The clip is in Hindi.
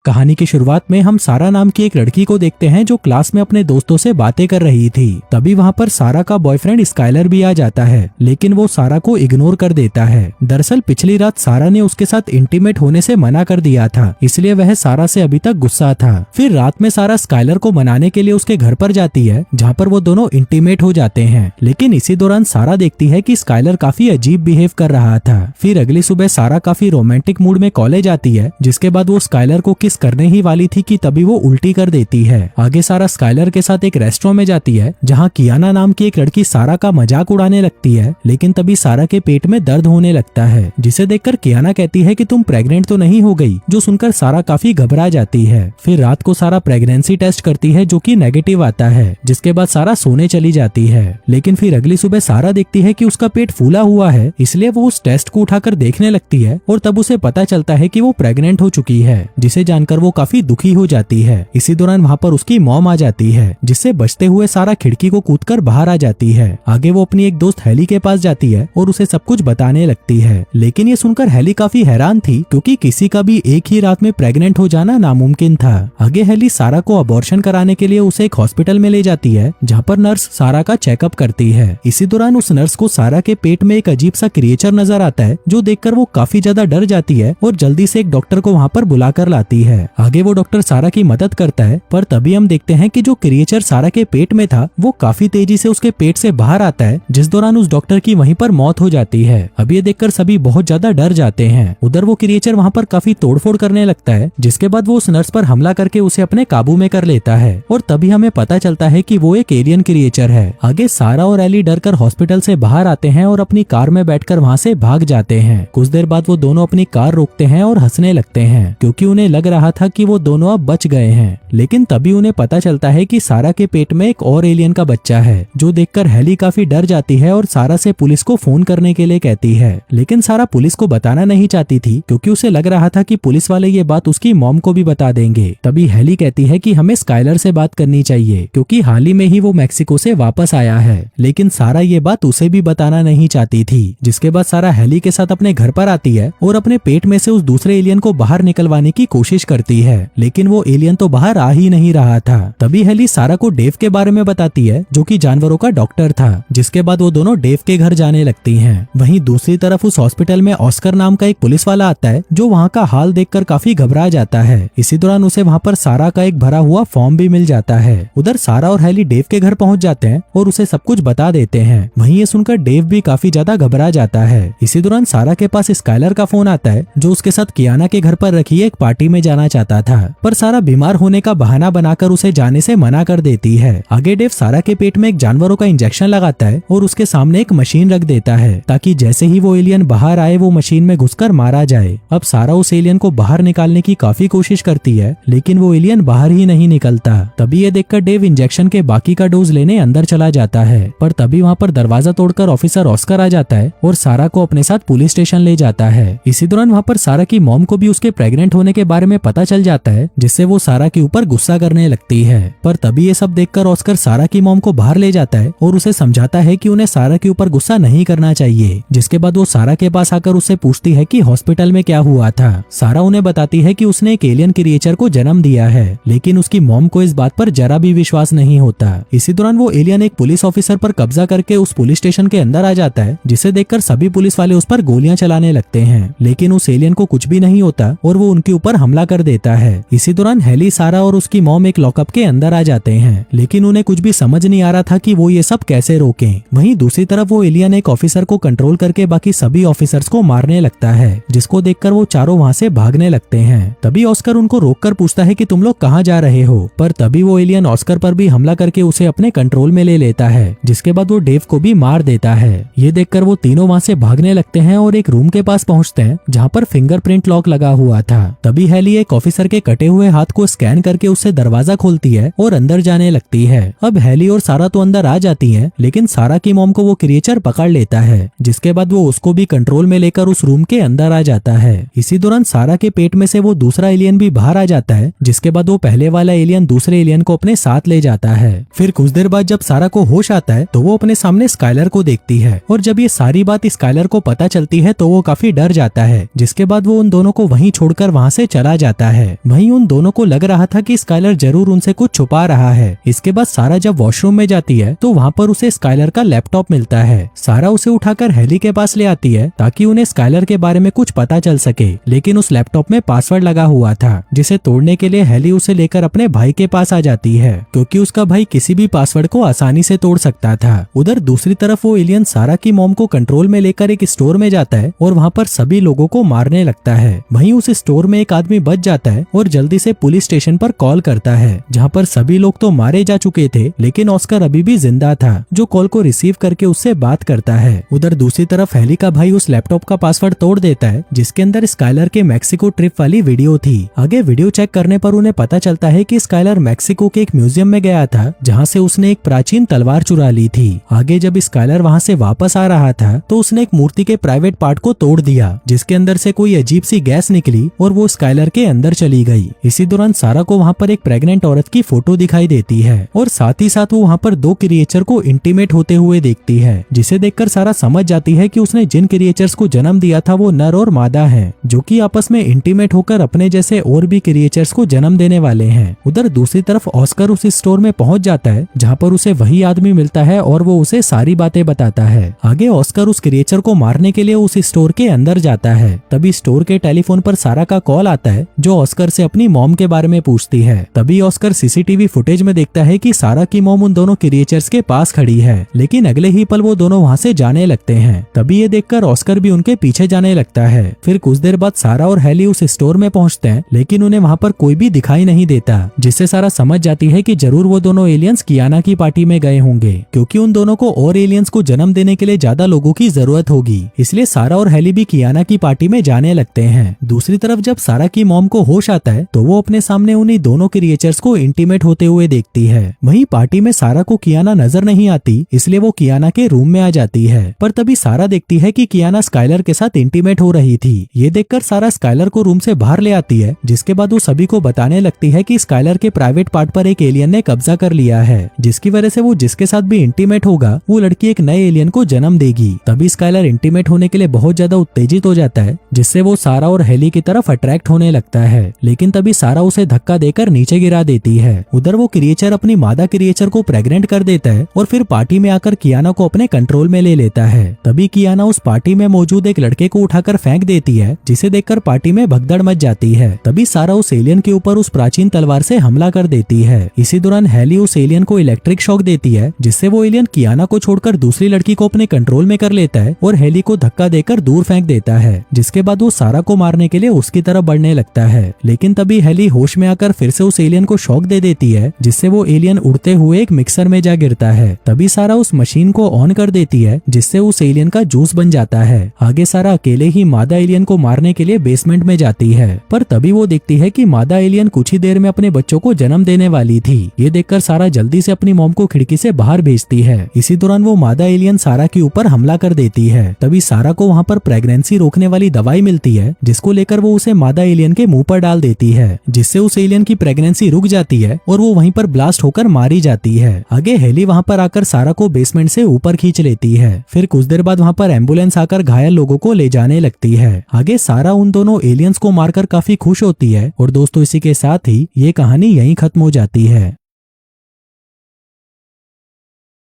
कहानी की शुरुआत में हम सारा नाम की एक लड़की को देखते हैं जो क्लास में अपने दोस्तों से बातें कर रही थी। तभी वहाँ पर सारा का बॉयफ्रेंड स्काइलर भी आ जाता है, लेकिन वो सारा को इग्नोर कर देता है। दरअसल पिछली रात सारा ने उसके साथ इंटीमेट होने से मना कर दिया था, इसलिए वह सारा से अभी तक गुस्सा था। फिर रात में सारा स्काइलर को मनाने के लिए उसके घर पर जाती है, जहाँ पर वो दोनों इंटीमेट हो जाते हैं। लेकिन इसी दौरान सारा देखती है कि स्काइलर काफी अजीब बिहेव कर रहा था। फिर अगली सुबह सारा काफी रोमांटिक मूड में कॉलेज आती है, जिसके बाद वो स्काइलर को किस करने ही वाली थी कि तभी वो उल्टी कर देती है। आगे सारा स्काइलर के साथ एक रेस्टोरेंट में जाती है, जहाँ कियाना नाम की एक लड़की सारा का मजाक उड़ाने लगती है। लेकिन तभी सारा के पेट में दर्द होने लगता है, जिसे देखकर कियाना कहती है कि तुम प्रेग्नेंट तो नहीं हो गई, जो सुनकर सारा काफी घबरा जाती है। फिर रात को सारा प्रेगनेंसी टेस्ट करती है, जो कि नेगेटिव आता है, जिसके बाद सारा सोने चली जाती है। लेकिन फिर अगली सुबह सारा देखती है कि उसका पेट फूला हुआ है, इसलिए वो उस टेस्ट को उठाकर देखने लगती है और तब उसे पता चलता है कि वो प्रेग्नेंट हो चुकी है, जिसे जानकर वो काफी दुखी हो जाती है। इसी दौरान वहाँ पर उसकी मॉम आ जाती है, जिससे बचते हुए सारा खिड़की को कूदकर बाहर आ जाती है। आगे वो अपनी एक दोस्त हेली के पास जाती है और उसे सब कुछ बताने लगती है। लेकिन ये सुनकर हेली काफी हैरान थी, क्योंकि किसी का भी एक ही रात में प्रेग्नेंट हो जाना नामुमकिन था। आगे हेली सारा को अबॉर्शन कराने के लिए उसे एक हॉस्पिटल में ले जाती है, जहाँ पर नर्स सारा का चेकअप करती है। इसी दौरान उस नर्स को सारा के पेट में एक अजीब सा क्रिएचर नजर आता है, जो देखकर वो काफी ज्यादा डर जाती है और जल्दी से एक डॉक्टर को वहाँ पर बुलाकर लाती है। आगे वो डॉक्टर सारा की मदद करता है, पर तभी हम देखते हैं कि जो क्रिएचर सारा के पेट में था वो काफी तेजी से उसके पेट से बाहर आता है, जिस दौरान उस डॉक्टर की वहीं पर मौत हो जाती है। अब ये देखकर सभी बहुत ज्यादा डर जाते हैं। उधर वो क्रिएचर वहाँ पर काफी तोड़फोड़ करने लगता है, जिसके बाद वो उस नर्स पर हमला करके उसे अपने काबू में कर लेता है और तभी हमें पता चलता है कि वो एक एलियन क्रिएचर है। आगे सारा और एली डरकर हॉस्पिटल से बाहर आते हैं और अपनी कार में बैठकर वहाँ से भाग जाते हैं। कुछ देर बाद वो दोनों अपनी कार रोकते हैं और हंसने लगते हैं, क्योंकि उन्हें लग रहा था कि वो दोनों अब बच गए हैं। लेकिन तभी उन्हें पता चलता है कि सारा के पेट में एक और एलियन का बच्चा है, जो देखकर हेली काफी डर जाती है और सारा से पुलिस को फोन करने के लिए कहती है। लेकिन सारा पुलिस को बताना नहीं चाहती थी, क्योंकि उसे लग रहा था कि पुलिस वाले ये बात उसकी मॉम को भी बता देंगे। तभी हेली कहती है कि हमें स्काइलर से बात करनी चाहिए, क्योंकि हाल ही में ही वो मैक्सिको से वापस आया है। लेकिन सारा ये बात उसे भी बताना नहीं चाहती थी। जिसके बाद सारा हेली के साथ अपने घर पर आती है और अपने पेट में से उस दूसरे एलियन को बाहर निकलवाने की कोशिश करती है, लेकिन वो एलियन तो बाहर आ ही नहीं रहा था। तभी हेली सारा को डेव के बारे में बताती है, जो कि जानवरों का डॉक्टर था। जिसके बाद वो दोनों डेव के घर जाने लगती हैं। वहीं दूसरी तरफ उस हॉस्पिटल में ऑस्कर नाम का एक पुलिस वाला आता है, जो वहाँ का हाल देखकर काफी घबरा जाता है। इसी दौरान उसे वहाँ पर सारा का एक भरा हुआ फॉर्म भी मिल जाता है। उधर सारा और हेली डेव के घर पहुँच जाते हैं और उसे सब कुछ बता देते हैं। वहीं ये सुनकर डेव भी काफी ज्यादा घबरा जाता है। इसी दौरान सारा के पास स्काइलर का फोन आता है, जो उसके साथ कियाना के घर पर रखी एक पार्टी में जाना चाहता था, पर सारा बीमार होने का बहाना बनाकर उसे जाने से मना कर देती है। आगे डेव सारा के पेट में एक जानवरों का इंजेक्शन लगाता है और उसके सामने एक मशीन रख देता है, ताकि जैसे ही वो एलियन बाहर आए वो मशीन में घुसकर मारा जाए। अब सारा उस एलियन को बाहर निकालने की काफी कोशिश करती है, लेकिन वो एलियन बाहर ही नहीं निकलता। तभी ये देखकर डेव इंजेक्शन के बाकी का डोज लेने अंदर चला जाता है, पर तभी वहाँ पर दरवाजा तोड़कर ऑफिसर ऑस्कर आ जाता है और सारा को अपने साथ पुलिस स्टेशन ले जाता है। इसी दौरान वहाँ पर सारा की मॉम को भी उसके प्रेग्नेंट होने के बारे में पता चल जाता है, जिससे वो सारा के ऊपर गुस्सा करने लगती है। पर तभी ये सब देखकर ऑस्कर सारा की मॉम को बाहर ले जाता है और उसे समझाता है कि उन्हें सारा के ऊपर गुस्सा नहीं करना चाहिए। जिसके बाद वो सारा के पास आकर उससे पूछती है कि हॉस्पिटल में क्या हुआ था। सारा उन्हें बताती है कि उसने एक एलियन क्रिएचर को जन्म दिया है, लेकिन उसकी मॉम को इस बात पर जरा भी विश्वास नहीं होता। इसी दौरान वो एलियन एक पुलिस ऑफिसर पर कब्जा करके उस पुलिस स्टेशन के अंदर आ जाता है, जिसे देखकर सभी पुलिस वाले उस पर गोलियां चलाने लगते हैं। लेकिन उस एलियन को कुछ भी नहीं होता और वो उनके ऊपर हमला कर देता है। इसी दौरान हेली, सारा और उसकी मॉम एक लॉकअप के अंदर आ जाते हैं, लेकिन उन्हें कुछ भी समझ नहीं आ रहा था कि वो ये सब कैसे रोकें। वहीं दूसरी तरफ वो एलियन एक ऑफिसर को कंट्रोल करके बाकी सभी ऑफिसर्स को मारने लगता है, जिसको देखकर वो चारों वहाँ से भागने लगते हैं। तभी ऑस्कर उनको रोककर पूछता है कि तुम लोग कहाँ जा रहे हो, पर तभी वो एलियन ऑस्कर पर भी हमला करके उसे अपने कंट्रोल में ले लेता है, जिसके बाद वो डेव को भी मार देता है। ये देखकर वो तीनों वहाँ से भागने लगते हैं और एक रूम के पास पहुँचते हैं, जहाँ पर फिंगरप्रिंट लॉक लगा हुआ था। तभी हेली एक ऑफिसर के कटे हुए हाथ को स्कैन करके उससे दरवाजा खोलती है और अंदर जाने लगती है। अब हेली और सारा तो अंदर आ जाती हैं, लेकिन सारा की मॉम को वो क्रिएचर पकड़ लेता है, जिसके बाद वो उसको भी कंट्रोल में लेकर उस रूम के अंदर आ जाता है। इसी दौरान सारा के पेट में से वो दूसरा एलियन भी बाहर आ जाता है, जिसके बाद वो पहले वाला एलियन दूसरे एलियन को अपने साथ ले जाता है। फिर कुछ देर बाद जब सारा को होश आता है तो वो अपने सामने स्काइलर को देखती है, और जब ये सारी बात स्काइलर को पता चलती है तो वो काफी डर जाता है, जिसके बाद वो उन दोनों को वहीं छोड़कर वहाँ से चला जाता है। जाता है। वहीं उन दोनों को लग रहा था कि स्काइलर जरूर उनसे कुछ छुपा रहा है। इसके बाद सारा जब वॉशरूम में जाती है तो वहाँ पर उसे स्काइलर का लैपटॉप मिलता है। सारा उसे उठाकर हेली के पास ले आती है ताकि उन्हें स्काइलर के बारे में कुछ पता चल सके, लेकिन उस लैपटॉप में पासवर्ड लगा हुआ था जिसे तोड़ने के लिए हेली उसे लेकर अपने भाई के पास आ जाती है, क्योंकि उसका भाई किसी भी पासवर्ड को आसानी से तोड़ सकता था। उधर दूसरी तरफ वो एलियन सारा की मॉम को कंट्रोल में लेकर एक स्टोर में जाता है और वहाँ पर सभी लोगों को मारने लगता है। वहीं उस स्टोर में एक आदमी बच जाता है और जल्दी से पुलिस स्टेशन पर कॉल करता है, जहाँ पर सभी लोग तो मारे जा चुके थे लेकिन ऑस्कर अभी भी जिंदा था, जो कॉल को रिसीव करके उससे बात करता है। उधर दूसरी तरफ हेली का भाई उस लैपटॉप का पासवर्ड तोड़ देता है जिसके अंदर स्काइलर के मैक्सिको ट्रिप वाली वीडियो थी। आगे वीडियो चेक करने पर उन्हें पता चलता है कि स्काइलर मैक्सिको के एक म्यूजियम में गया था जहाँ से उसने एक प्राचीन तलवार चुरा ली थी। आगे जब स्काइलर वहाँ से वापस आ रहा था तो उसने एक मूर्ति के प्राइवेट पार्ट को तोड़ दिया जिसके अंदर से कोई अजीब सी गैस निकली और वो स्काइलर के अंदर चली गई। इसी दौरान सारा को वहाँ पर एक प्रेग्नेंट औरत की फोटो दिखाई देती है और साथ ही साथ वो वहाँ पर दो क्रिएचर को इंटीमेट होते हुए देखती है, जिसे देखकर सारा समझ जाती है कि उसने जिन क्रिएचर्स को जन्म दिया था वो नर और मादा हैं, जो कि आपस में इंटीमेट होकर अपने जैसे और भी क्रिएचर्स को जन्म देने वाले हैं। उधर दूसरी तरफ ऑस्कर उस स्टोर में पहुंच जाता है जहाँ पर उसे वही आदमी मिलता है और वो उसे सारी बातें बताता है। आगे ऑस्कर उस क्रिएचर को मारने के लिए उस स्टोर के अंदर जाता है। तभी स्टोर के टेलीफोन पर सारा का कॉल आता है जो ऑस्कर से अपनी मॉम के बारे में पूछती है। तभी ऑस्कर सीसीटीवी फुटेज में देखता है कि सारा की मॉम उन दोनों क्रिएचर्स के पास खड़ी है, लेकिन अगले ही पल वो दोनों वहाँ से जाने लगते हैं। तभी ये देखकर ऑस्कर भी उनके पीछे जाने लगता है। फिर कुछ देर बाद सारा और हेली उस स्टोर में पहुंचते हैं, लेकिन उन्हें वहाँ पर कोई भी दिखाई नहीं देता, जिससे सारा समझ जाती है कि जरूर वो दोनों एलियंस कियाना की पार्टी में गए होंगे, क्योंकि उन दोनों को और एलियंस को जन्म देने के लिए ज्यादा लोगों की जरूरत होगी। इसलिए सारा और हेली भी कियाना की पार्टी में जाने लगते हैं। दूसरी तरफ जब सारा की मॉम को होश आता है तो वो अपने सामने उन्हीं दोनों क्रिएचर्स को इंटीमेट होते हुए देखती है। वहीं पार्टी में सारा को कियाना नजर नहीं आती, इसलिए वो कियाना के रूम में आ जाती है। पर तभी सारा देखती है कि कियाना स्काइलर के साथ इंटीमेट हो रही थी। ये देखकर सारा स्काइलर को रूम से बाहर ले आती है, जिसके बाद वो सभी को बताने लगती है कि स्काइलर के प्राइवेट पार्ट पर एक एलियन ने कब्जा कर लिया है, जिसकी वजह से वो जिसके साथ भी इंटीमेट होगा वो लड़की एक नए एलियन को जन्म देगी। तभी स्काइलर इंटीमेट होने के लिए बहुत ज्यादा उत्तेजित हो जाता है, जिससे वो सारा और हेली की तरफ अट्रैक्ट होने लगता है, लेकिन तभी सारा उसे धक्का देकर नीचे गिरा देती है। उधर वो क्रिएचर अपनी मादा क्रिएचर को प्रेग्नेंट कर देता है और फिर पार्टी में आकर कियाना को अपने कंट्रोल में ले लेता है। तभी कियाना उस पार्टी में मौजूद एक लड़के को उठाकर फेंक देती है, जिसे देखकर पार्टी में भगदड़ मच जाती है। तभी सारा उस एलियन के ऊपर उस प्राचीन तलवार से हमला कर देती है। इसी दौरान हेली उस एलियन को इलेक्ट्रिक शॉक देती है, जिससे वो एलियन कियाना को छोड़कर दूसरी लड़की को अपने कंट्रोल में कर लेता है और हेली को धक्का देकर दूर फेंक देता है, जिसके बाद वो सारा को मारने के लिए उसकी तरफ बढ़ने लगता है। लेकिन तभी हेली होश में आकर फिर से उस एलियन को शॉक दे देती है, जिससे वो एलियन उड़ते हुए एक मिक्सर में जा गिरता है। तभी सारा उस मशीन को ऑन कर देती है, जिससे उस एलियन का जूस बन जाता है। आगे सारा अकेले ही मादा एलियन को मारने के लिए बेसमेंट में जाती है, पर तभी वो देखती है कि मादा एलियन कुछ ही देर में अपने बच्चों को जन्म देने वाली थी। ये देखकर सारा जल्दी से अपनी मॉम को खिड़की से बाहर भेजती है। इसी दौरान वो मादा एलियन सारा के ऊपर हमला कर देती है। तभी सारा को वहाँ पर प्रेगनेंसी रोकने वाली दवाई मिलती है, जिसको लेकर वो उसे मादा एलियन के मुंह पर डाल देती है, जिससे उस एलियन की प्रेगनेंसी रुक जाती है और वो वहीं पर ब्लास्ट होकर मारी जाती है। आगे हेली वहाँ पर आकर सारा को बेसमेंट से ऊपर खींच लेती है। फिर कुछ देर बाद वहाँ पर एम्बुलेंस आकर घायल लोगों को ले जाने लगती है। आगे सारा उन दोनों एलियंस को मारकर काफी खुश होती है। और दोस्तों इसी के साथ ही ये कहानी यहीं खत्म हो जाती है।